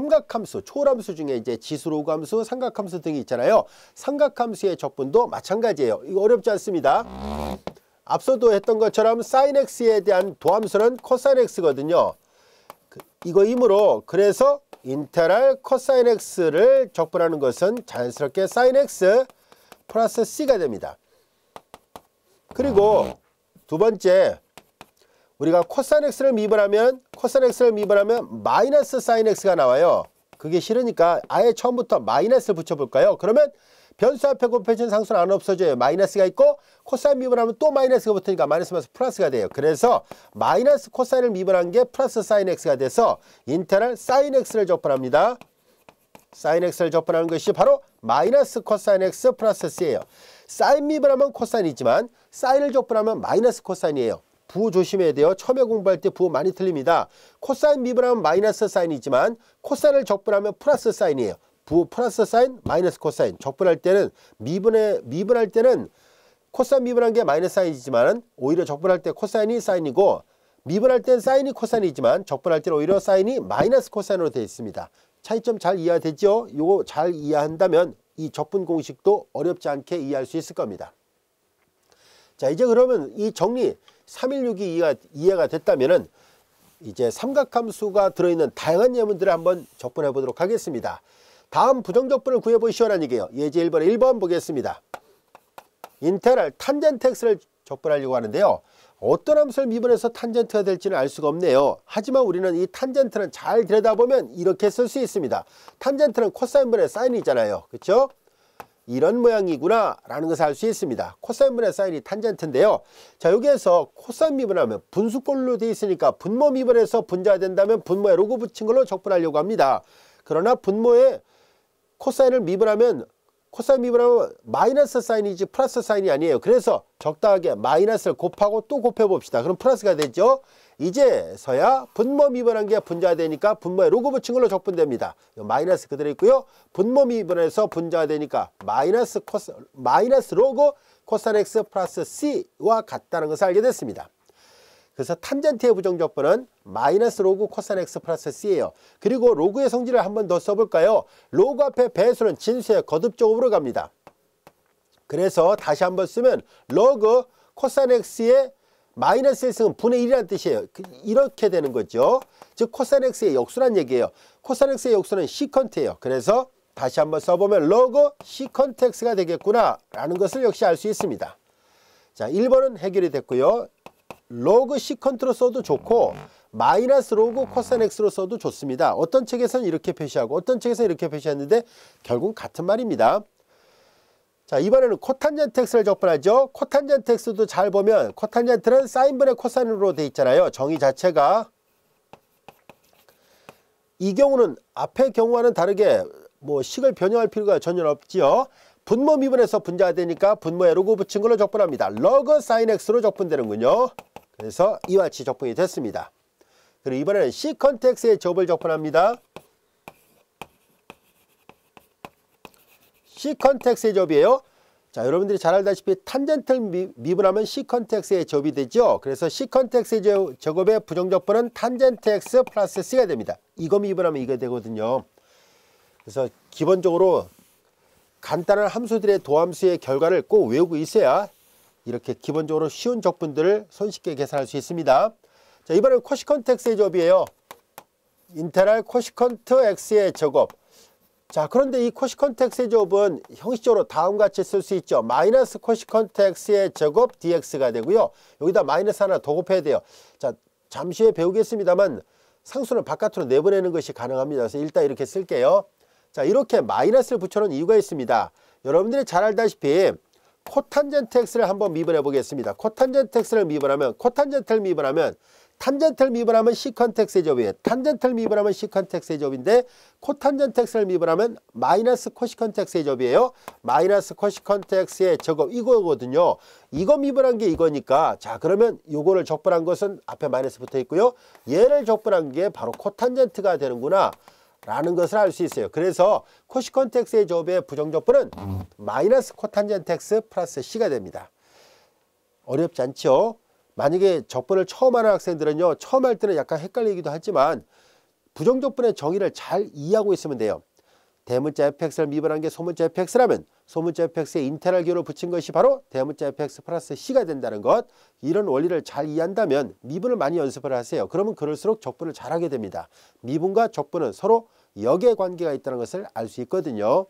삼각함수, 초월함수 중에 이제 지수, 로그함수, 삼각함수 등이 있잖아요. 삼각함수의 적분도 마찬가지예요. 이거 어렵지 않습니다. 앞서도 했던 것처럼 sin x에 대한 도함수는 코사인 x거든요. 이거이므로 그래서 인테그랄 코사인 x를 적분하는 것은 자연스럽게 sin x 플러스 c가 됩니다. 그리고 두 번째, 우리가 코사인 x를 미분하면 마이너스 sin x가 나와요. 그게 싫으니까 아예 처음부터 마이너스를 붙여볼까요? 그러면 변수 앞에 곱해진 상수는 안 없어져요. 마이너스가 있고 코사인 미분하면 또 마이너스가 붙으니까 마이너스 플러스가 돼요. 그래서 마이너스 코사인을 미분한 게 플러스 sin x가 돼서 인테그랄 sin x를 적분합니다. sin x를 적분하는 것이 바로 마이너스 코사인 x 플러스 c예요. sin 미분하면 코사인이지만 sin을 적분하면 마이너스 코사인이에요. 부호 조심해야 돼요. 처음에 공부할 때 부호 많이 틀립니다. 코사인 미분하면 마이너스 사인이지만 코사인을 적분하면 플러스 사인이에요. 부호 플러스 사인, 마이너스 코사인. 적분할 때는 미분할 때는 코사인 미분한 게 마이너스 사인이지만 오히려 적분할 때 코사인이 사인이고 미분할 때는 사인이 코사인이지만 적분할 때는 오히려 사인이 마이너스 코사인으로 되어 있습니다. 차이점 잘 이해되죠? 이거 잘 이해한다면 이 적분 공식도 어렵지 않게 이해할 수 있을 겁니다. 자, 이제 그러면 이 정리 316이 이해가 됐다면은 이제 삼각함수가 들어있는 다양한 예문들을 한번 적분해 보도록 하겠습니다. 다음 부정적분을 구해보시오라는 얘기예요. 예제 1번에 1번 보겠습니다. 인테그랄 탄젠트 x를 적분하려고 하는데요. 어떤 함수를 미분해서 탄젠트가 될지는 알 수가 없네요. 하지만 우리는 이 탄젠트는 잘 들여다보면 이렇게 쓸 수 있습니다. 탄젠트는 코사인분의 사인이잖아요. 그렇죠? 이런 모양이구나 라는 것을 알 수 있습니다. 코사인분의 사인이 탄젠트인데요. 자, 여기에서 코사인 미분하면 분수꼴로 되어 있으니까 분모 미분해서 분자가 된다면 분모에 로그 붙인 걸로 적분하려고 합니다. 그러나 분모에 코사인 미분하면 마이너스 사인이지 플러스 사인이 아니에요. 그래서 적당하게 마이너스를 곱하고 또 곱해봅시다. 그럼 플러스가 되죠. 이제서야 분모 미분한 게 분자가 되니까 분모에 로그 붙인 걸로 적분됩니다. 마이너스 그대로 있고요. 분모 미분해서 분자가 되니까 마이너스 로그 코사인 x 플러스 c와 같다는 것을 알게 됐습니다. 그래서 탄젠트의 부정적분은 마이너스 로그 코사인 x 플러스 c예요. 그리고 로그의 성질을 한 번 더 써볼까요? 로그 앞에 배수는 진수의 거듭적으로 갑니다. 그래서 다시 한번 쓰면 로그 코사인 x의 마이너스 1승은 분의 1이라는 뜻이에요. 이렇게 되는 거죠. 즉 코사인 x의 역수란 얘기예요. 코사인 x의 역수는 시컨트예요. 그래서 다시 한번 써보면 로그 시컨트 x가 되겠구나 라는 것을 역시 알 수 있습니다. 자, 1번은 해결이 됐고요. 로그 시컨트로 써도 좋고 마이너스 로그 코사인 x로 써도 좋습니다. 어떤 책에서는 이렇게 표시하고 어떤 책에서는 이렇게 표시했는데 결국 같은 말입니다. 자, 이번에는 코탄젠트 x를 적분하죠. 코탄젠트 x도 잘 보면 코탄젠트는 사인분의 코사인으로 되어 있잖아요. 정의 자체가. 이 경우는 앞의 경우와는 다르게 뭐 식을 변형할 필요가 전혀 없지요. 분모 미분해서 분자가 되니까 분모에 로그 붙인 걸로 적분합니다. 로그 사인 x로 적분되는군요. 그래서 이와 같이 적분이 됐습니다. 그리고 이번에는 시컨트 x의 제곱을 적분합니다. 시컨트 x의 제곱이에요. 자, 여러분들이 잘 알다시피 탄젠트를 미분하면 시컨트 x의 제곱이 되죠. 그래서 시컨트 x의 제곱의 부정적분은 탄젠트 x 플러스 c가 됩니다. 이거 미분하면 이게 되거든요. 그래서 기본적으로 간단한 함수들의 도함수의 결과를 꼭 외우고 있어야 이렇게 기본적으로 쉬운 적분들을 손쉽게 계산할 수 있습니다. 자, 이번엔 코시컨트 x의 제곱이에요. 인테그랄 코시컨트 x의 제곱. 자, 그런데 이 코시컨트 x의 제곱은 형식적으로 다음과 같이 쓸 수 있죠. 마이너스 코시컨트 x의 제곱 dx가 되고요. 여기다 마이너스 하나 더 곱해야 돼요. 자, 잠시 후에 배우겠습니다만 상수는 바깥으로 내보내는 것이 가능합니다. 그래서 일단 이렇게 쓸게요. 자, 이렇게 마이너스를 붙여놓은 이유가 있습니다. 여러분들이 잘 알다시피 코탄젠트 x를 한번 미분해 보겠습니다. 코탄젠트 x를 미분하면 탄젠트를 미분하면 시컨트 x의 제곱이에요. 탄젠트를 미분하면 시컨트 x의 제곱인데 코탄젠트 x를 미분하면 마이너스 코시컨트 x의 제곱이에요. 마이너스 코시컨트 x의 제곱 이거거든요. 이거 미분한 게 이거니까 자, 그러면 요거를 적분한 것은 앞에 마이너스 붙어 있고요. 얘를 적분한 게 바로 코탄젠트가 되는구나 라는 것을 알 수 있어요. 그래서 코시컨트 x의 제곱의 부정적분은 마이너스 코탄젠트 x 플러스 c가 됩니다. 어렵지 않죠? 만약에 적분을 처음 하는 학생들은요, 처음 할 때는 약간 헷갈리기도 하지만 부정적분의 정의를 잘 이해하고 있으면 돼요. 대문자 fx를 미분한 게 소문자 fx라면 소문자 fx에 인테그랄 기호를 붙인 것이 바로 대문자 fx 플러스 c가 된다는 것. 이런 원리를 잘 이해한다면 미분을 많이 연습을 하세요. 그러면 그럴수록 적분을 잘하게 됩니다. 미분과 적분은 서로 역의 관계가 있다는 것을 알 수 있거든요.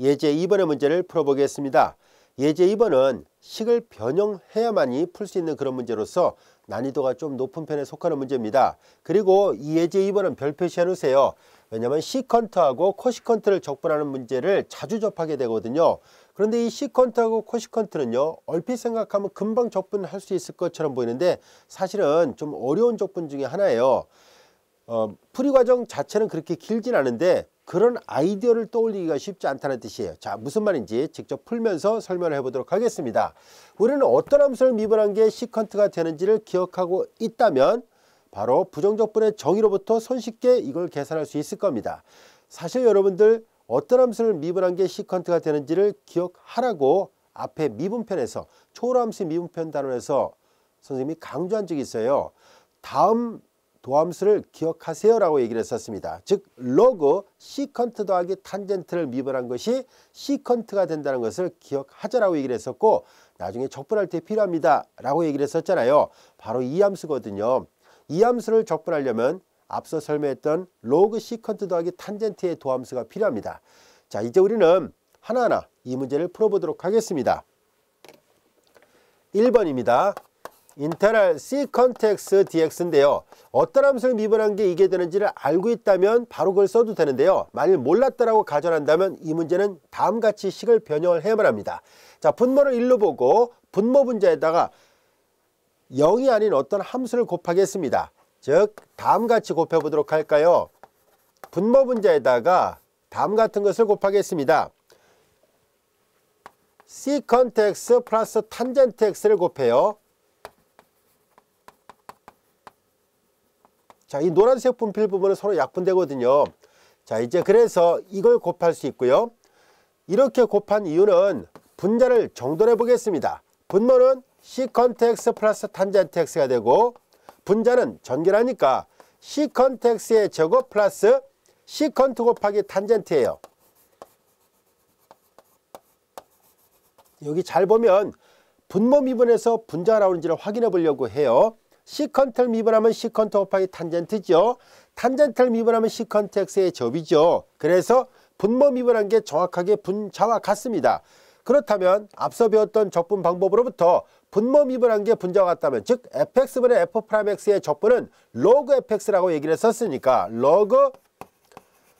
예제 2번의 문제를 풀어보겠습니다. 예제 2번은 식을 변형해야만이 풀 수 있는 그런 문제로서 난이도가 좀 높은 편에 속하는 문제입니다. 그리고 이 예제 2번은 별 표시해 놓으세요. 왜냐하면 시컨트하고 코시컨트를 적분하는 문제를 자주 접하게 되거든요. 그런데 이 시컨트하고 코시컨트는요, 얼핏 생각하면 금방 적분할 수 있을 것처럼 보이는데 사실은 좀 어려운 적분 중에 하나예요. 풀이 과정 자체는 그렇게 길진 않은데 그런 아이디어를 떠올리기가 쉽지 않다는 뜻이에요. 자, 무슨 말인지 직접 풀면서 설명을 해보도록 하겠습니다. 우리는 어떤 함수를 미분한 게 시컨트가 되는지를 기억하고 있다면 바로 부정적분의 정의로부터 손쉽게 이걸 계산할 수 있을 겁니다. 사실 여러분들 어떤 함수를 미분한 게 시컨트가 되는지를 기억하라고 앞에 미분편에서 초월함수 미분편 단원에서 선생님이 강조한 적이 있어요. 다음 도함수를 기억하세요 라고 얘기를 했었습니다. 즉 로그 시컨트 더하기 탄젠트를 미분한 것이 시컨트가 된다는 것을 기억하자라고 얘기를 했었고, 나중에 적분할 때 필요합니다 라고 얘기를 했었잖아요. 바로 이 함수거든요. 이 함수를 적분하려면 앞서 설명했던 로그 시컨트 더하기 탄젠트의 도함수가 필요합니다. 자, 이제 우리는 하나하나 이 문제를 풀어보도록 하겠습니다. 1번입니다. 인테그랄 시컨트 x dx인데요. 어떤 함수를 미분한 게 이게 되는지를 알고 있다면 바로 그걸 써도 되는데요. 만일 몰랐다라고 가정한다면 이 문제는 다음같이 식을 변형을 해야만 합니다. 자, 분모를 1로 보고 분모 분자에다가 0이 아닌 어떤 함수를 곱하겠습니다. 즉 다음같이 곱해보도록 할까요? 분모 분자에다가 다음 같은 것을 곱하겠습니다. 시컨트 x 플러스 탄젠트 x를 곱해요. 자, 이 노란색 분필 부분은 서로 약분되거든요. 자, 이제 그래서 이걸 곱할 수 있고요. 이렇게 곱한 이유는 분자를 정돈해 보겠습니다. 분모는 시컨트 x 플러스 탄젠트 x가 되고 분자는 전개하니까 시컨트 x의 제곱 플러스 시컨트 곱하기 탄젠트예요. 여기 잘 보면 분모 미분에서 분자가 나오는지를 확인해 보려고 해요. 시컨트를 미분하면 시컨트 곱하기 탄젠트죠. 탄젠트를 미분하면 시컨트 x의 제곱이죠. 그래서 분모 미분한 게 정확하게 분자와 같습니다. 그렇다면 앞서 배웠던 적분 방법으로부터 분모 미분한 게 분자와 같다면 즉 fx분의 f'x의 적분은 로그 fx라고 얘기를 했었으니까 로그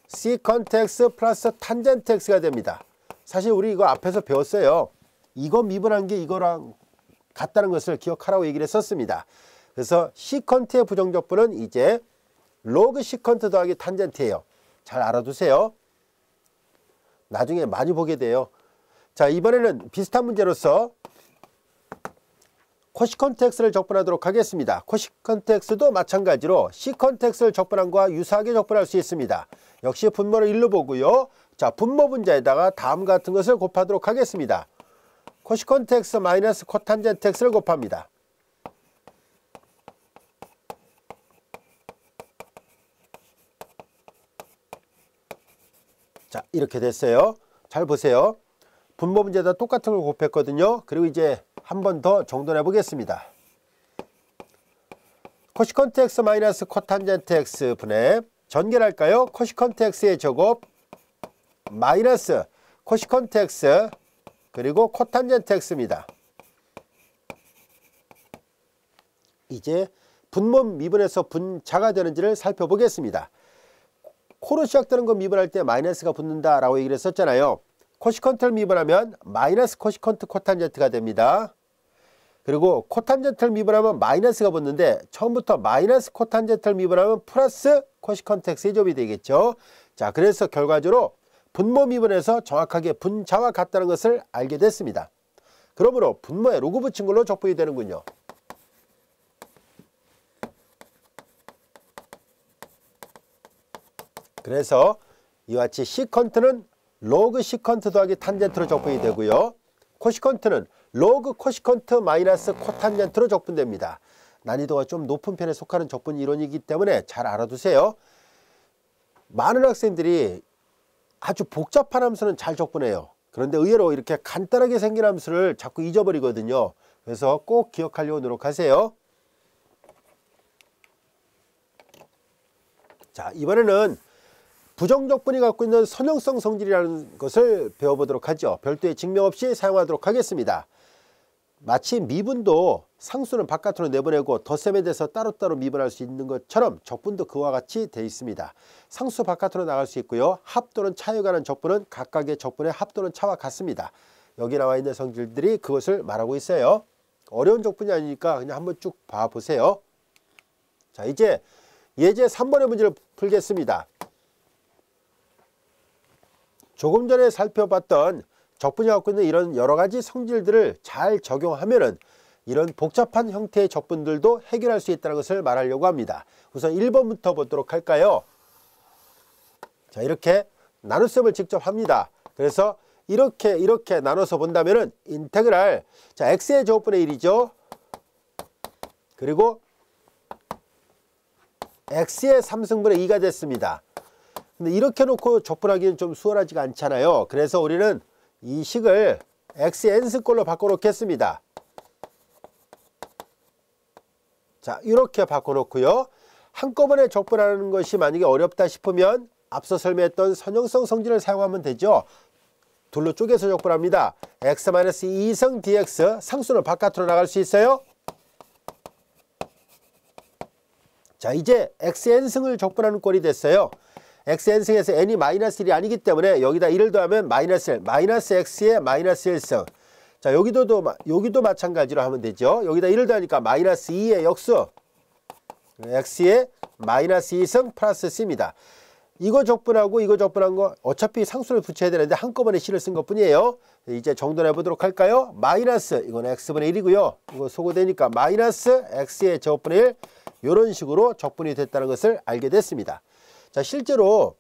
시컨트 x 플러스 탄젠트 x가 됩니다. 사실 우리 이거 앞에서 배웠어요. 이거 미분한 게 이거랑 같다는 것을 기억하라고 얘기를 했었습니다. 그래서 시컨트의 부정적분은 이제 로그 시컨트 더하기 탄젠트예요. 잘 알아두세요. 나중에 많이 보게 돼요. 자, 이번에는 비슷한 문제로서 코시컨트 x를 적분하도록 하겠습니다. 코시컨트 x도 마찬가지로 시컨트 x를 적분한 것과 유사하게 적분할 수 있습니다. 역시 분모를 1로 보고요. 자, 분모 분자에다가 다음 같은 것을 곱하도록 하겠습니다. 코시컨트 x 마이너스 코탄젠트 x를 곱합니다. 자, 이렇게 됐어요. 잘 보세요. 분모 문제에다 똑같은 걸 곱했거든요. 그리고 이제 한 번 더 정돈해 보겠습니다. 코시컨트 x 마이너스 코탄젠트 x 분의 전개할까요? 코시컨트 x의 제곱 마이너스 코시컨트 x 그리고 코탄젠트 x입니다. 이제 분모 미분에서 분자가 되는지를 살펴보겠습니다. 코로 시작되는 거 미분할 때 마이너스가 붙는다 라고 얘기를 했었잖아요. 코시컨트를 미분하면 마이너스 코시컨트 코탄젠트가 됩니다. 그리고 코탄젠트를 미분하면 마이너스가 붙는데 처음부터 마이너스 코탄젠트를 미분하면 플러스 코시컨트 x의 제곱이 되겠죠. 자, 그래서 결과적으로 분모 미분에서 정확하게 분자와 같다는 것을 알게 됐습니다. 그러므로 분모에 로그 붙인 걸로 적분이 되는군요. 그래서 이와 같이 시컨트는 로그 시컨트 더하기 탄젠트로 적분이 되고요. 코시컨트는 로그 코시컨트 마이너스 코탄젠트로 적분됩니다. 난이도가 좀 높은 편에 속하는 적분 이론이기 때문에 잘 알아두세요. 많은 학생들이 아주 복잡한 함수는 잘 적분해요. 그런데 의외로 이렇게 간단하게 생긴 함수를 자꾸 잊어버리거든요. 그래서 꼭 기억하려고 노력하세요. 자, 이번에는 부정적분이 갖고 있는 선형성 성질이라는 것을 배워보도록 하죠. 별도의 증명 없이 사용하도록 하겠습니다. 마치 미분도 상수는 바깥으로 내보내고 덧셈에 대해서 따로따로 미분할 수 있는 것처럼 적분도 그와 같이 되어 있습니다. 상수 바깥으로 나갈 수 있고요. 합 또는 차에 관한 적분은 각각의 적분의 합 또는 차와 같습니다. 여기 나와 있는 성질들이 그것을 말하고 있어요. 어려운 적분이 아니니까 그냥 한번 쭉 봐보세요. 자, 이제 예제 3번의 문제를 풀겠습니다. 조금 전에 살펴봤던 적분이 갖고 있는 이런 여러 가지 성질들을 잘 적용하면은 이런 복잡한 형태의 적분들도 해결할 수 있다는 것을 말하려고 합니다. 우선 1번부터 보도록 할까요? 자, 이렇게 나눗셈을 직접 합니다. 그래서 이렇게 나눠서 본다면은 인테그랄, 자, x의 제곱분의 1이죠. 그리고 x의 3승분의 2가 됐습니다. 근데 이렇게 놓고 적분하기는 좀 수월하지가 않잖아요. 그래서 우리는 이 식을 x의 n승꼴로 바꿔 놓겠습니다. 자, 이렇게 바꿔 놓고요. 한꺼번에 적분하는 것이 만약에 어렵다 싶으면 앞서 설명했던 선형성 성질을 사용하면 되죠. 둘로 쪼개서 적분합니다. x-2성 dx, 상수는 바깥으로 나갈 수 있어요. 자, 이제 xn승을 적분하는 꼴이 됐어요. xn승에서 n이 -1이 아니기 때문에 여기다 1을 더하면 -1, 마이너스 x의 -1승. 자, 여기도 마찬가지로 하면 되죠. 여기다 1을 더하니까 -2의 역수, x의 -2승 플러스 c입니다. 이거 적분하고 이거 적분한 거 어차피 상수를 붙여야 되는데 한꺼번에 c를 쓴 것 뿐이에요. 이제 정돈해 보도록 할까요? 마이너스, 이건 x분의 1이고요. 이거 소거되니까 마이너스 x의 제곱분의 1, 이런 식으로 적분이 됐다는 것을 알게 됐습니다. 자, 실제로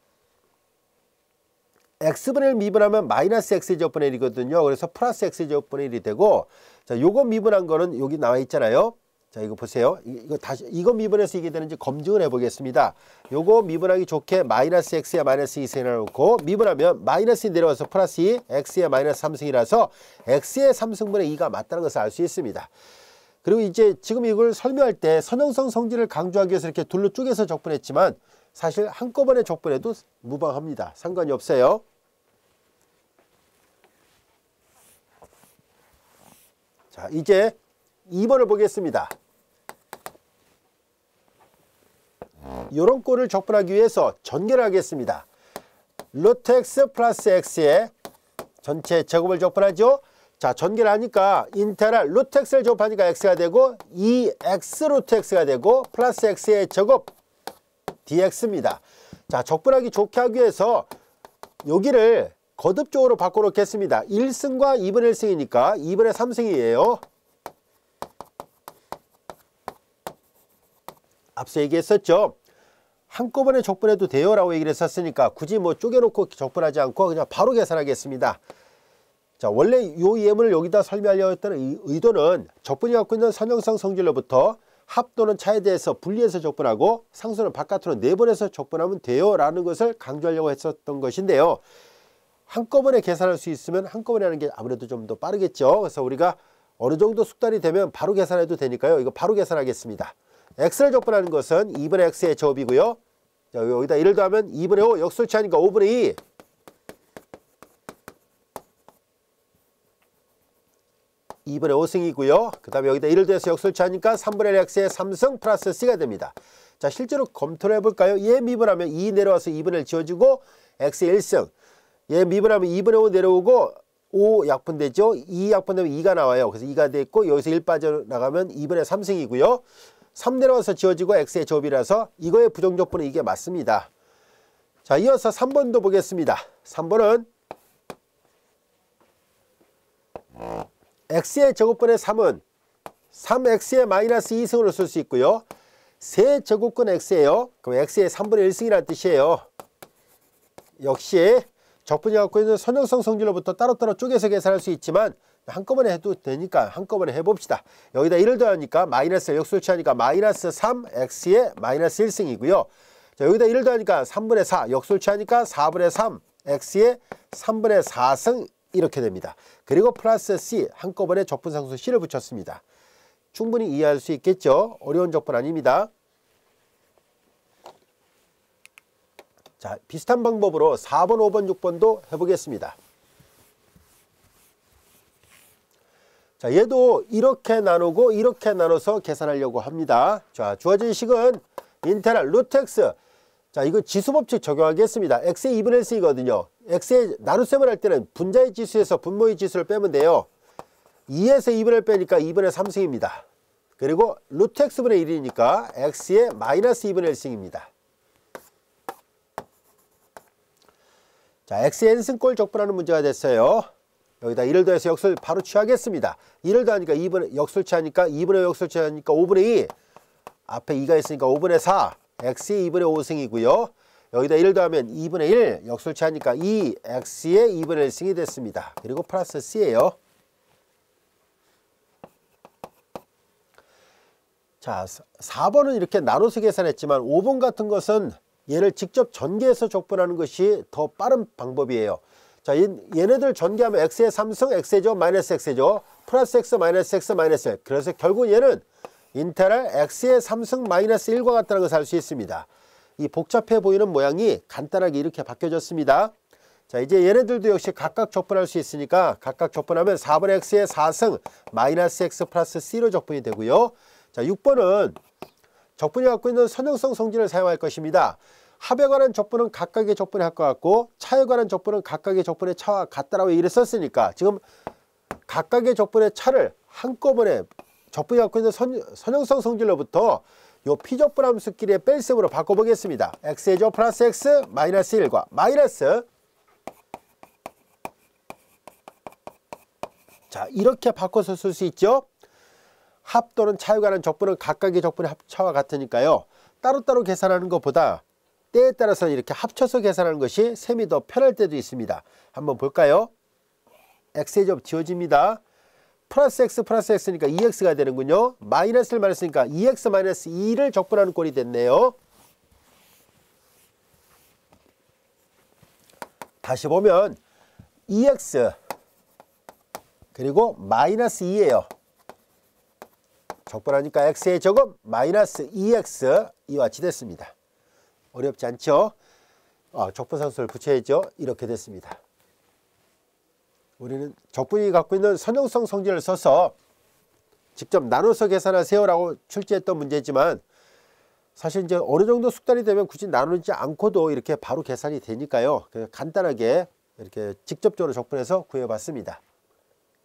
x분의 1 미분하면 마이너스 x제곱분의 1이거든요. 그래서 플러스 x제곱분의 1이 되고, 자, 요거 미분한 거는 여기 나와 있잖아요. 자, 이거 보세요. 이거 미분해서 이게 되는지 검증을 해 보겠습니다. 요거 미분하기 좋게 마이너스 x에 마이너스 2승이 나놓고 미분하면 마이너스 내려와서 플러스 2, x에 마이너스 3승이라서 x의 3승분의 2가 맞다는 것을 알 수 있습니다. 그리고 이제 지금 이걸 설명할 때 선형성 성질을 강조하기 위해서 이렇게 둘로 쪼개서 적분했지만 사실 한꺼번에 적분해도 무방합니다. 상관이 없어요. 자, 이제 2번을 보겠습니다. 이런 꼴을 적분하기 위해서 전개를 하겠습니다. 루트 x 플러스 x의 전체 제곱을 적분하죠. 자, 전개를 하니까 인테그랄 루트 x를 제곱하니까 x가 되고 2x 루트 x가 되고 플러스 x의 제곱 dx입니다. 자, 적분하기 좋게 하기 위해서 여기를 거듭적으로 바꿔놓겠습니다. 1승과 2분의 1승이니까 2분의 3승이에요. 앞서 얘기했었죠. 한꺼번에 적분해도 돼요 라고 얘기를 했었으니까 굳이 뭐 쪼개놓고 적분하지 않고 그냥 바로 계산하겠습니다. 자, 원래 이 예문을 여기다 설명하려고 했던 의도는 적분이 갖고 있는 선형성 성질로부터 합 또는 차에 대해서 분리해서 적분하고 상수는 바깥으로 내보내서 적분하면 돼요 라는 것을 강조하려고 했었던 것인데요. 한꺼번에 계산할 수 있으면 한꺼번에 하는 게 아무래도 좀 더 빠르겠죠. 그래서 우리가 어느 정도 숙달이 되면 바로 계산해도 되니까요. 이거 바로 계산하겠습니다. x를 적분하는 것은 2분의 x의 제곱이고요. 자, 여기다 1을 더하면 2분의 5 역술치하니까 5분의 2. 2분의 5승이고요. 그 다음에 여기다 1을 더해서 역술치하니까 3분의 1 x의 3승 플러스 c가 됩니다. 자, 실제로 검토를 해볼까요? 얘 미분하면 2 내려와서 2분의 1 지워지고 x의 1승. 얘 미분하면 2분의 5 내려오고 5 약분되죠. 2 약분되면 2가 나와요. 그래서 2가 됐고 여기서 1 빠져나가면 2분의 3승이고요. 3 내려와서 지워지고 x의 제곱이라서 이거의 부정적분은 이게 맞습니다. 자, 이어서 3번도 보겠습니다. 3번은 x의 제곱분의 3은 3x의 마이너스 2승으로 쓸 수 있고요. 세제곱근 x예요. 그럼 x의 3분의 1승이라는 뜻이에요. 역시 적분이 갖고 있는 선형성 성질로부터 따로따로 쪼개서 계산할 수 있지만 한꺼번에 해도 되니까 한꺼번에 해봅시다. 여기다 1을 더하니까 마이너스 역술치하니까 마이너스 3x의 마이너스 1승이고요. 자, 여기다 1을 더하니까 3분의 4, 역술취하니까 4분의 3, x의 3분의 4승 이렇게 됩니다. 그리고 플러스 c, 한꺼번에 적분상수 c를 붙였습니다. 충분히 이해할 수 있겠죠? 어려운 적분 아닙니다. 자, 비슷한 방법으로 4번, 5번, 6번도 해보겠습니다. 자, 얘도 이렇게 나누고 이렇게 나눠서 계산하려고 합니다. 자, 주어진 식은 인테그랄 루트 x. 자, 이거 지수법칙 적용하겠습니다. x의 2분의 1승이거든요. x의 나눗셈을 할 때는 분자의 지수에서 분모의 지수를 빼면 돼요. 2에서 2분의 빼니까 2분의 3승입니다. 그리고 루트 x분의 1이니까 x의 마이너스 2분의 1승입니다. 자, x의 n승꼴 적분하는 문제가 됐어요. 여기다 1을 더해서 역술 바로 취하겠습니다. 1을 더하니까 2분의 역술 취하니까 2분의 역술 취하니까 5분의 2. 앞에 2가 있으니까 5분의 4. x의 2분의 5승이고요. 여기다 1을 더하면 2분의 1. 역술 취하니까 2. x의 2분의 1승이 됐습니다. 그리고 플러스 c예요. 자, 4번은 이렇게 나눠서 계산했지만 5번 같은 것은 얘를 직접 전개해서 적분하는 것이 더 빠른 방법이에요. 자, 얘네들 전개하면 x의 3승, x의 제곱, 마이너스 x의 제곱, 플러스 x, 마이너스 x, 마이너스 1. 그래서 결국 얘는 인테그랄 x의 3승 마이너스 1과 같다는 것을 알 수 있습니다. 이 복잡해 보이는 모양이 간단하게 이렇게 바뀌어졌습니다. 자, 이제 얘네들도 역시 각각 적분할 수 있으니까 각각 적분하면 4분의 x의 4승 마이너스 x 플러스 c로 적분이 되고요. 자, 6번은 적분이 갖고 있는 선형성 성질을 사용할 것입니다. 합에 관한 적분은 각각의 적분에 할 것 같고 차에 관한 적분은 각각의 적분의 차와 같다라고 얘기를 썼으니까 지금 각각의 적분의 차를 한꺼번에 적분이 갖고 있는 선형성 성질로부터 요 피적분 함수끼리의 뺄셈으로 바꿔보겠습니다. x의 제곱 플러스 x 마이너스 1과 마이너스, 자, 이렇게 바꿔서 쓸 수 있죠. 합 또는 차에 관한 적분은 각각의 적분의 합차와 같으니까요. 따로따로 계산하는 것보다 때에 따라서 이렇게 합쳐서 계산하는 것이 셈이 더 편할 때도 있습니다. 한번 볼까요? x의 제곱 지워집니다. 플러스 x 플러스 x니까 2x가 되는군요. 마이너스를 마이너스니까 2x 마이너스 2를 적분하는 꼴이 됐네요. 다시 보면 2x 그리고 마이너스 2예요. 적분하니까 x의 제곱 마이너스 2x 이와 같이 됐습니다. 어렵지 않죠? 적분상수를 붙여야죠. 이렇게 됐습니다. 우리는 적분이 갖고 있는 선형성 성질을 써서 직접 나눠서 계산하세요 라고 출제했던 문제지만 사실 이제 어느 정도 숙달이 되면 굳이 나누지 않고도 이렇게 바로 계산이 되니까요. 간단하게 이렇게 직접적으로 적분해서 구해봤습니다.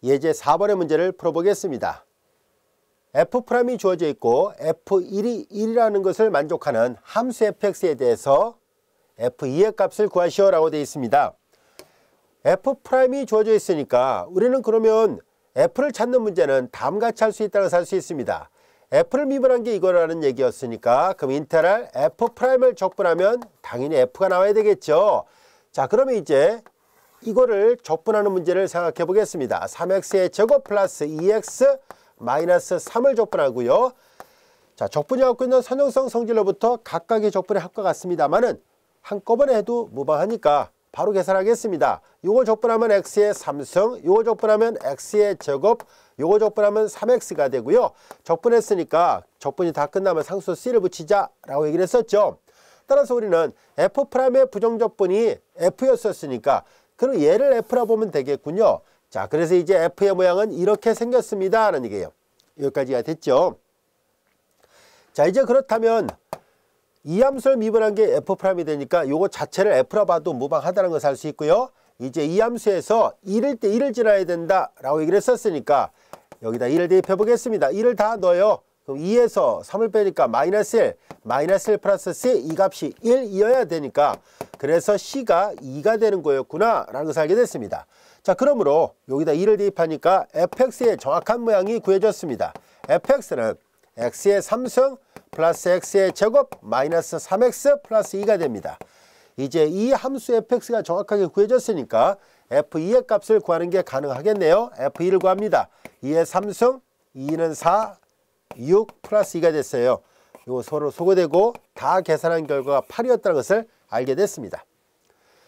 예제 4번의 문제를 풀어보겠습니다. F'이 주어져 있고 F1이 1이라는 것을 만족하는 함수 fx에 대해서 F2의 값을 구하시오 라고 되어 있습니다. F'이 주어져 있으니까 우리는 그러면 F를 찾는 문제는 다음같이 할 수 있다고 할 수 있습니다. F를 미분한 게 이거라는 얘기였으니까 그럼 인테그랄 F'을 적분하면 당연히 F가 나와야 되겠죠. 자, 그러면 이제 이거를 적분하는 문제를 생각해 보겠습니다. 3x의 제곱 플러스 2x 마이너스 3을 적분하고요. 자, 적분이 갖고 있는 선형성 성질로부터 각각의 적분의 합과 같습니다만은 한꺼번에 해도 무방하니까 바로 계산하겠습니다. 요거 적분하면 x의 3승, 요거 적분하면 x의 제곱, 요거 적분하면 3x가 되고요. 적분했으니까 적분이 다 끝나면 상수 c를 붙이자 라고 얘기를 했었죠. 따라서 우리는 F'의 부정적분이 F였었으니까 그럼 얘를 F라 보면 되겠군요. 자, 그래서 이제 F의 모양은 이렇게 생겼습니다 하는 얘기예요. 여기까지가 됐죠. 자, 이제 그렇다면 이 함수를 미분한 게 F'이 되니까 요거 자체를 F라 봐도 무방하다는 것을 알 수 있고요. 이제 이 함수에서 1일 때 1을 지나야 된다 라고 얘기를 했었으니까 여기다 1을 대입해 보겠습니다. 1을 다 넣어요. 그럼 2에서 3을 빼니까 마이너스 1, 마이너스 1 플러스 C, 이 값이 1이어야 되니까 그래서 C가 2가 되는 거였구나 라는 것을 알게 됐습니다. 자, 그러므로 여기다 2를 대입하니까 fx의 정확한 모양이 구해졌습니다. fx는 x의 3승 플러스 x의 제곱 마이너스 3x 플러스 2가 됩니다. 이제 이 함수 fx가 정확하게 구해졌으니까 f2의 값을 구하는 게 가능하겠네요. f2를 구합니다. 2의 3승, 2는 4, 6 플러스 2가 됐어요. 이거 서로 소거되고 다 계산한 결과가 8이었다는 것을 알게 됐습니다.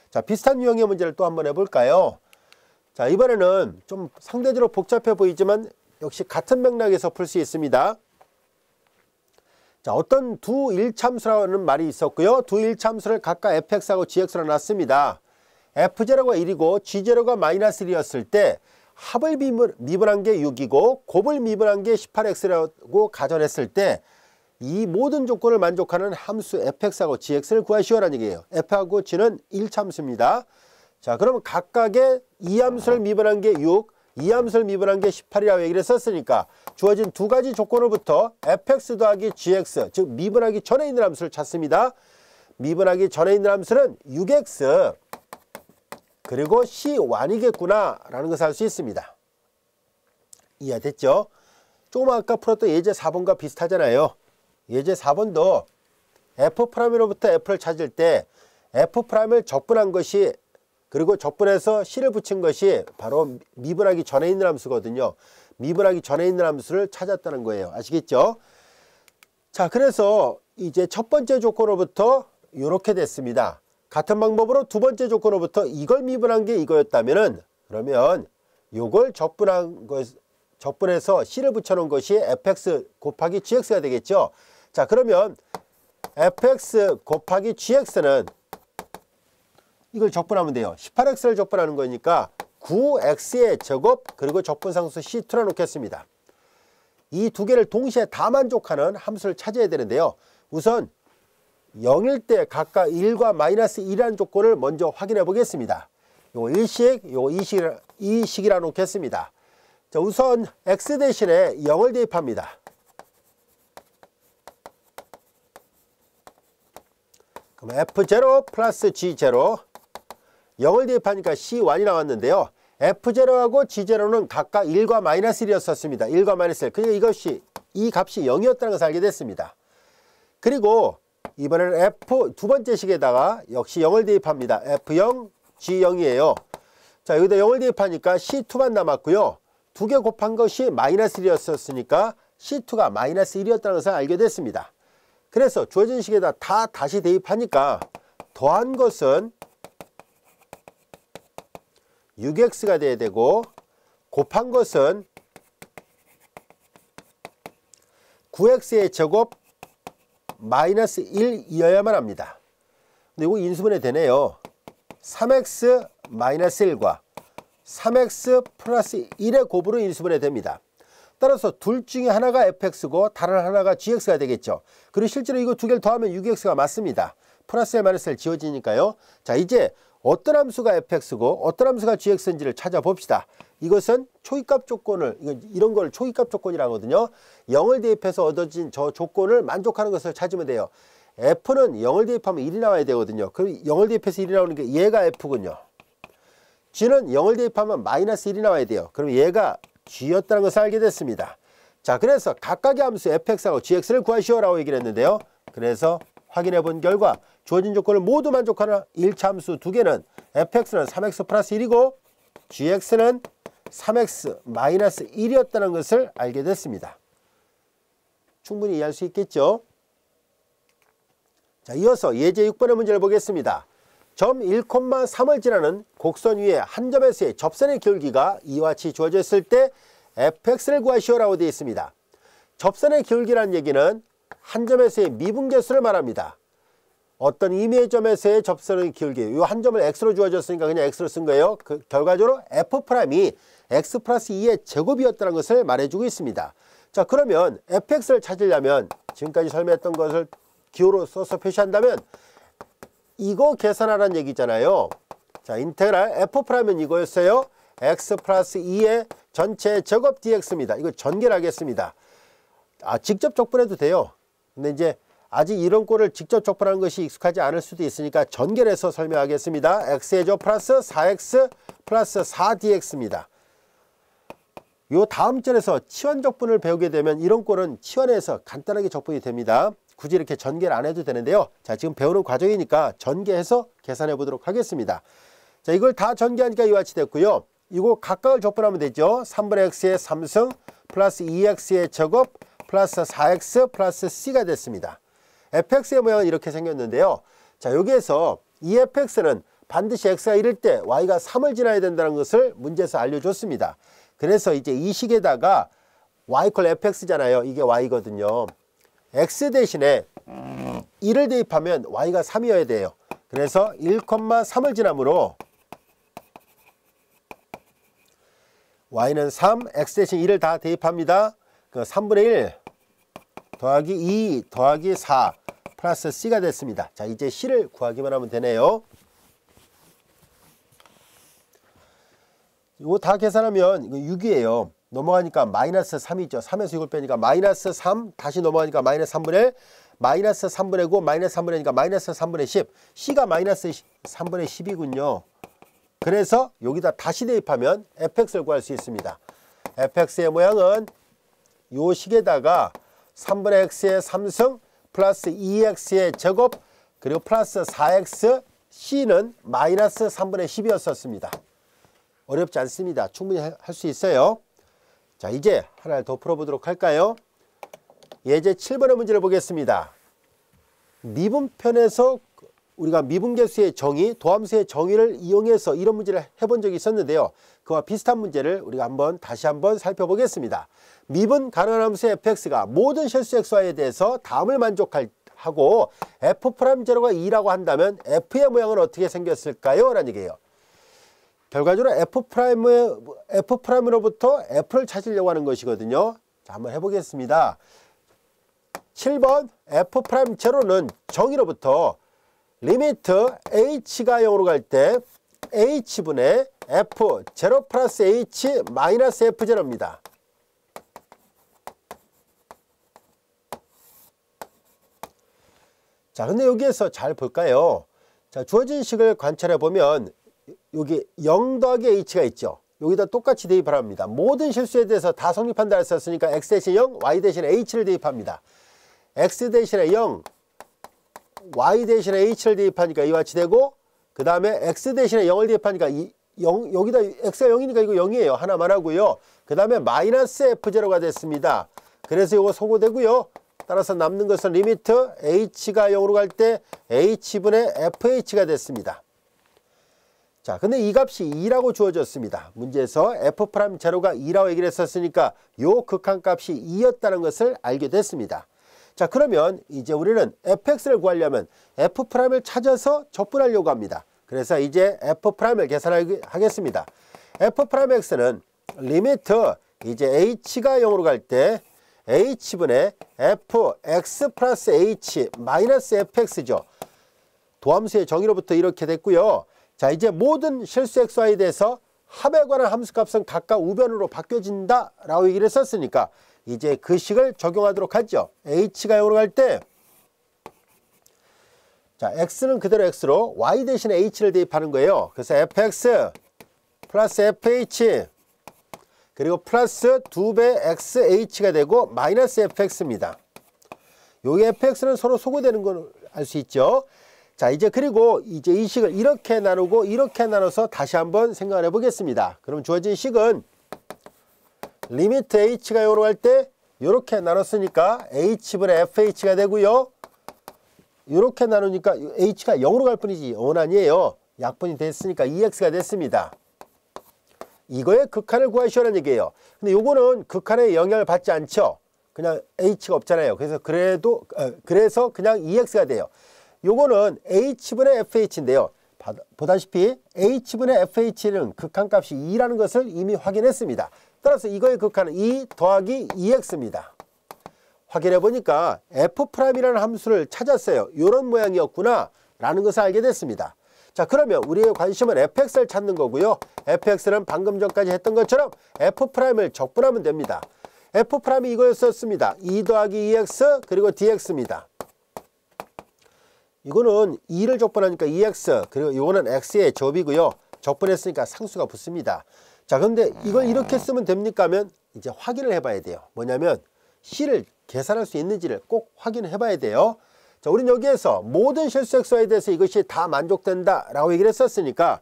자, 비슷한 유형의 문제를 또 한번 해볼까요? 자, 이번에는 좀 상대적으로 복잡해 보이지만 역시 같은 맥락에서 풀 수 있습니다. 자, 어떤 두 일참수라는 말이 있었고요. 두 일참수를 각각 fx하고 gx로 놨습니다. f0가 1이고 g0가 마이너스 1이었을 때 합을 미분한 게 6이고 곱을 미분한 게 18x라고 가정했을 때 이 모든 조건을 만족하는 함수 fx하고 gx를 구하시오라는 얘기예요. f하고 g는 일참수입니다. 자, 그러면 각각의 이 함수를 미분한 게 6, 이 함수를 미분한 게 18이라고 얘기를 했었으니까 주어진 두 가지 조건으로부터 fx 더하기 gx, 즉 미분하기 전에 있는 함수를 찾습니다. 미분하기 전에 있는 함수는 6x 그리고 c1이겠구나 라는 것을 알 수 있습니다. 이해됐죠? 조금 아까 풀었던 예제 4번과 비슷하잖아요. 예제 4번도 f'으로부터 f를 찾을 때 f'을 적분한 것이 그리고 적분해서 c를 붙인 것이 바로 미분하기 전에 있는 함수거든요. 미분하기 전에 있는 함수를 찾았다는 거예요. 아시겠죠? 자, 그래서 이제 첫 번째 조건으로부터 이렇게 됐습니다. 같은 방법으로 두 번째 조건으로부터 이걸 미분한 게 이거였다면은 그러면 이걸 적분해서 c를 붙여놓은 것이 fx 곱하기 gx가 되겠죠. 자, 그러면 fx 곱하기 gx는 이걸 적분하면 돼요. 18x를 적분하는 거니까 9x의 제곱 그리고 적분상수 c2라 놓겠습니다. 이 두 개를 동시에 다 만족하는 함수를 찾아야 되는데요. 우선 0일 때 각각 1과 마이너스 1이라는 조건을 먼저 확인해 보겠습니다. 요거 1식, 요거 2식이라 놓겠습니다. 자, 우선 x 대신에 0을 대입합니다. 그럼 f0 플러스 g0 0을 대입하니까 c1이 나왔는데요. f0하고 g0는 각각 1과 마이너스 1이었었습니다. 1과 마이너스 1. 그러니까 이 값이 0이었다는 것을 알게 됐습니다. 그리고 이번에는 f 두 번째 식에다가 역시 0을 대입합니다. f0, g0이에요. 자, 여기다 0을 대입하니까 c2만 남았고요. 두 개 곱한 것이 마이너스 1이었으니까 c2가 마이너스 1이었다는 것을 알게 됐습니다. 그래서 주어진 식에다 다 다시 대입하니까 더한 것은 6x가 돼야 되고 곱한 것은 9x의 제곱 마이너스 1이어야만 합니다. 근데 이거 인수분해 되네요. 3x 마이너스 1과 3x 플러스 1의 곱으로 인수분해 됩니다. 따라서 둘 중에 하나가 fx고 다른 하나가 gx가 되겠죠. 그리고 실제로 이거 두 개를 더하면 6x가 맞습니다. 플러스 1 마이너스 1 지워지니까요. 자, 이제 어떤 함수가 fx고 어떤 함수가 gx인지를 찾아봅시다. 이것은 초기값 조건을 이런 걸 초기값 조건이라고 하거든요. 0을 대입해서 얻어진 저 조건을 만족하는 것을 찾으면 돼요. f는 0을 대입하면 1이 나와야 되거든요. 그럼 0을 대입해서 1이 나오는 게 얘가 f군요. g는 0을 대입하면 마이너스 1이 나와야 돼요. 그럼 얘가 g였다는 것을 알게 됐습니다. 자, 그래서 각각의 함수 fx하고 gx를 구하시오라고 얘기를 했는데요. 그래서 확인해 본 결과 주어진 조건을 모두 만족하는 1차 함수 두 개는 fx는 3x 플러스 1이고 gx는 3x 마이너스 1이었다는 것을 알게 됐습니다. 충분히 이해할 수 있겠죠? 자, 이어서 예제 6번의 문제를 보겠습니다. 점 1,3을 지나는 곡선 위에 한 점에서의 접선의 기울기가 이와 같이 주어져 있을 때 fx를 구하시오라고 되어 있습니다. 접선의 기울기라는 얘기는 한 점에서의 미분계수를 말합니다. 어떤 임의의 점에서의 접선의 기울기, 이 한 점을 x로 주어졌으니까 그냥 x로 쓴 거예요. 결과적으로 f'이 x 플러스 2의 제곱이었다는 것을 말해주고 있습니다. 자, 그러면 fx를 찾으려면 지금까지 설명했던 것을 기호로 써서 표시한다면 이거 계산하라는 얘기잖아요. 자, 인테그랄 f'은 이거였어요. x 플러스 2의 전체 제곱 dx입니다. 이거 전개를 하겠습니다. 직접 적분해도 돼요. 근데 이제 아직 이런 꼴을 직접 적분하는 것이 익숙하지 않을 수도 있으니까 전개를 해서 설명하겠습니다. x의 제곱 플러스 4x 플러스 4dx입니다. 요 다음 절에서 치환 적분을 배우게 되면 이런 꼴은 치환해서 간단하게 적분이 됩니다. 굳이 이렇게 전개를 안 해도 되는데요. 자, 지금 배우는 과정이니까 전개해서 계산해 보도록 하겠습니다. 자, 이걸 다 전개하니까 이와 같이 됐고요. 이거 각각을 적분하면 되죠. 3분의 x의 3승 플러스 2x의 제곱 플러스 4x 플러스 c가 됐습니다. fx의 모양은 이렇게 생겼는데요. 자, 여기에서 이 fx는 반드시 x가 1일 때 y가 3을 지나야 된다는 것을 문제에서 알려줬습니다. 그래서 이제 이 식에다가 y = fx잖아요. 이게 y거든요. x 대신에 1을 대입하면 y가 3이어야 돼요. 그래서 1,3을 지나므로 y는 3, x 대신 1을 다 대입합니다. 그 3분의 1 더하기 2 더하기 4 플러스 c가 됐습니다. 자, 이제 c를 구하기만 하면 되네요. 이거 다 계산하면 이거 6이에요. 넘어가니까 마이너스 3이죠. 3에서 6을 빼니까 마이너스 3, 다시 넘어가니까 마이너스 3분의 1, 마이너스 3분의 9, 마이너스 3분의 1이니까 마이너스 3분의 10. c가 마이너스 3분의 10이군요. 그래서 여기다 다시 대입하면 fx를 구할 수 있습니다. fx의 모양은 요 식에다가 3분의 x의 3승 플러스 2x의 제곱 그리고 플러스 4x c는 마이너스 3분의 10이었었습니다. 어렵지 않습니다. 충분히 할 수 있어요. 자, 이제 하나를 더 풀어보도록 할까요? 예제 7번의 문제를 보겠습니다. 미분편에서 우리가 미분계수의 정의, 도함수의 정의를 이용해서 이런 문제를 해본 적이 있었는데요. 그와 비슷한 문제를 우리가 다시 한번 살펴보겠습니다. 미분 가능한 함수 fx가 모든 실수 xy에 대해서 다음을 만족하고 f'0가 2라고 한다면 f의 모양은 어떻게 생겼을까요? 라는 얘기예요. 결과적으로 f'으로부터 f를 찾으려고 하는 것이거든요. 자, 한번 해보겠습니다. 7번 f'0는 정의로부터 리미트 h가 0으로 갈 때 h분의 f0 플러스 h 마이너스 f0입니다. 자, 근데 여기에서 잘 볼까요? 자, 주어진 식을 관찰해 보면 여기 0 더하기 h가 있죠. 여기다 똑같이 대입을 합니다. 모든 실수에 대해서 다 성립한다 했었으니까 x 대신 0, y 대신 h를 대입합니다. x 대신에 0, y 대신에 h를 대입하니까 이와 같이 되고, 그 다음에 x 대신에 0을 대입하니까 여기다 x가 0이니까 이거 0이에요. 하나만 하고요. 그 다음에 마이너스 f0가 됐습니다. 그래서 이거 소거되고요. 따라서 남는 것은 리미트 h가 0으로 갈 때 h분의 fh가 됐습니다. 자, 근데 이 값이 2라고 주어졌습니다. 문제에서 f'0가 2라고 얘기를 했었으니까 요 극한값이 2였다는 것을 알게 됐습니다. 자, 그러면 이제 우리는 fx를 구하려면 f'을 찾아서 적분하려고 합니다. 그래서 이제 f'을 계산하겠습니다. f'x는 리미트 이제 h가 0으로 갈 때 h분의 fx 플러스 h 마이너스 fx죠. 도함수의 정의로부터 이렇게 됐고요. 자, 이제 모든 실수 xy에 대해서 합에 관한 함수값은 각각 우변으로 바뀌어진다 라고 얘기를 했었으니까 이제 그 식을 적용하도록 하죠. h가 0으로 갈 때 자, x는 그대로 x로 y 대신에 h를 대입하는 거예요. 그래서 fx 플러스 fh 그리고 플러스 2배 xh가 되고 마이너스 fx입니다. 여기 fx는 서로 소거되는 걸 알 수 있죠. 자, 이제 그리고 이제 이 식을 이렇게 나누고 이렇게 나눠서 다시 한번 생각을 해보겠습니다. 그럼 주어진 식은 리미트 h가 0으로 갈 때 이렇게 나눴으니까 h분의 fh가 되고요. 이렇게 나누니까 h가 0으로 갈 뿐이지 0은 아니에요. 약분이 됐으니까 2x가 됐습니다. 이거의 극한을 구하시오라는 얘기예요. 근데 요거는 극한의 영향을 받지 않죠. 그냥 h가 없잖아요. 그래서 그냥 2x가 돼요. 요거는 h분의 fh인데요. 보다시피 h분의 fh는 극한값이 2라는 것을 이미 확인했습니다. 따라서 이거의 극한은 2 더하기 2x입니다. 확인해 보니까 f'이라는 함수를 찾았어요. 이런 모양이었구나 라는 것을 알게 됐습니다. 자, 그러면 우리의 관심은 fx를 찾는 거고요. fx는 방금 전까지 했던 것처럼 f'을 적분하면 됩니다. f'이 이거였었습니다. 2 더하기 2x 그리고 dx입니다. 이거는 2를 적분하니까 2x 그리고 이거는 x의 제곱이고요. 적분했으니까 상수가 붙습니다. 자, 그런데 이걸 이렇게 쓰면 됩니까 하면 이제 확인을 해봐야 돼요. 뭐냐면 c를 계산할 수 있는지를 꼭 확인을 해봐야 돼요. 자, 우린 여기에서 모든 실수 xy에 대해서 이것이 다 만족된다 라고 얘기를 했었으니까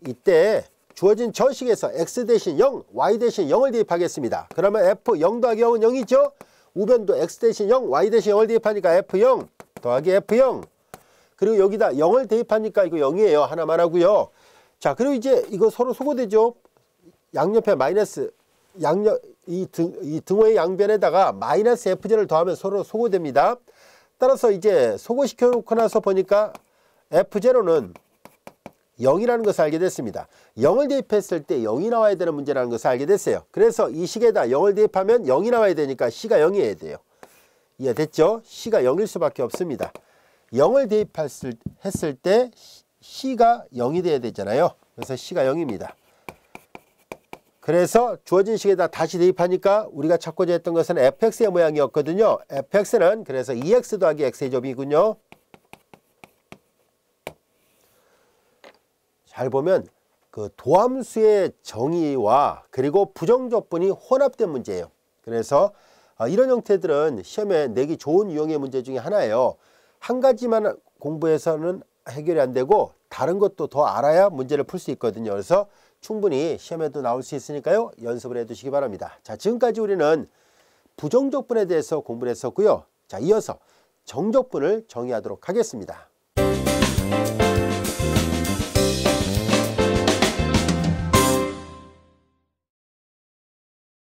이때 주어진 저 식에서 x 대신 0, y 대신 0을 대입하겠습니다. 그러면 f 0 더하기 0은 0이죠. 우변도 x 대신 0, y 대신 0을 대입하니까 f0 더하기 f0. 그리고 여기다 0을 대입하니까 이거 0이에요. 하나만 하고요. 자, 그리고 이제 이거 서로 소거되죠. 양옆에 마이너스, 이 등호의 양변에다가 마이너스 f제를 더하면 서로 소거됩니다. 따라서 이제 소거시켜 놓고 나서 보니까 f0는 0이라는 것을 알게 됐습니다. 0을 대입했을 때 0이 나와야 되는 문제라는 것을 알게 됐어요. 그래서 이 식에다 0을 대입하면 0이 나와야 되니까 C가 0이어야 돼요. 이해됐죠? C가 0일 수밖에 없습니다. 0을 대입했을 때 C가 0이 돼야 되잖아요. 그래서 C가 0입니다. 그래서 주어진 식에다 다시 대입하니까 우리가 찾고자 했던 것은 fx의 모양이었거든요. fx는 그래서 2x 더하기 x의 제곱이군요. 잘 보면 그 도함수의 정의와 그리고 부정적분이 혼합된 문제예요. 그래서 이런 형태들은 시험에 내기 좋은 유형의 문제 중에 하나예요. 한 가지만 공부해서는 해결이 안 되고 다른 것도 더 알아야 문제를 풀 수 있거든요. 그래서 충분히 시험에도 나올 수 있으니까요. 연습을 해 두시기 바랍니다. 자, 지금까지 우리는 부정적분에 대해서 공부를 했었고요. 자, 이어서 정적분을 정의하도록 하겠습니다.